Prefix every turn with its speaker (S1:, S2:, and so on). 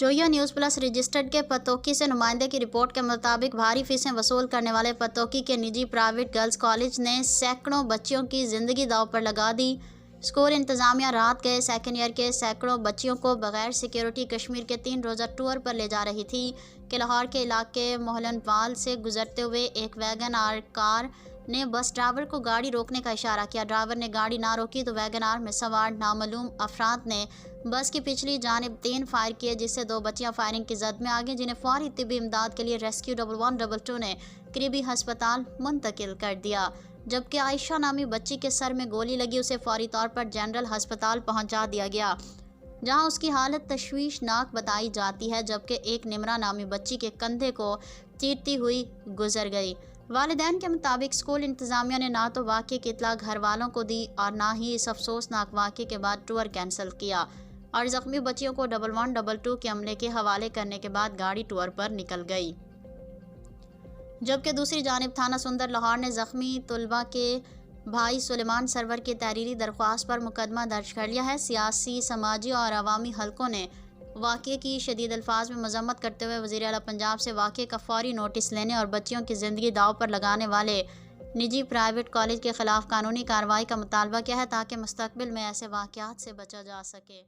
S1: Zoya news plus registered के पतोकी से नुमाइंदे की रिपोर्ट के मुताबिक भारी फीसें वसूल करने वाले पतोकी के निजी प्राइवेट गर्ल्स कॉलेज ने सैकड़ों बच्चियों की ज़िंदगी दांव पर लगा दी। स्कूल इंतज़ामिया रात गए सेकेंड ईयर के सैकड़ों बच्चियों को बगैर सिक्योरिटी कश्मीर के 3 रोज़ा टूर पर ले जा रही थी कि लाहौर के इलाके मोहलनवाल से गुजरते हुए एक वैगन आर कार ने बस ड्राइवर को गाड़ी रोकने का इशारा किया। ड्राइवर ने गाड़ी ना रोकी तो वैगन आर में सवार नामालूम अफराद ने बस की पिछली जानिब 3 फायर किए, जिससे 2 बच्चियां फायरिंग की जद में आ गईं, जिन्हें फौरी तिब्बी इमदाद के लिए रेस्क्यू 1122 ने करीबी हस्पताल मुंतकिल कर दिया। जबकि आयशा नामी बच्ची के सर में गोली लगी, उसे फौरी तौर पर जनरल हस्पताल पहुंचा दिया गया, जहां उसकी हालत तशवीशनाक बताई जाती है, जबकि एक निमरा नामी बच्ची के कंधे को चीरती हुई गुजर गई। वालिदैन के मुताबिक स्कूल इंतज़ामिया ने ना तो वाक़े की इत्तला घर वालों को दी और ना ही इस अफसोसनाक वाक़े के बाद टूर कैंसिल किया और ज़ख्मी बच्चियों को 1122 के अमले के हवाले करने के बाद गाड़ी टूर पर निकल गई। जबकि दूसरी जानिब थाना सुंदर लाहौर ने ज़ख्मी तुलबा के भाई सुलेमान सरवर की तहरीरी दरख्वास्त पर मुकदमा दर्ज कर लिया है। सियासी, समाजी और अवामी हलकों ने वाक़े की शदीद अल्फाज में मजम्मत करते हुए वज़ीर आला पंजाब से वाक़े का फौरी नोटिस लेने और बच्चियों की ज़िंदगी दाव पर लगाने वाले निजी प्राइवेट कॉलेज के ख़िलाफ़ कानूनी कार्रवाई का मुतालबा किया है, ताकि मुस्तक़बिल में ऐसे वाक़यात से बचा जा सके।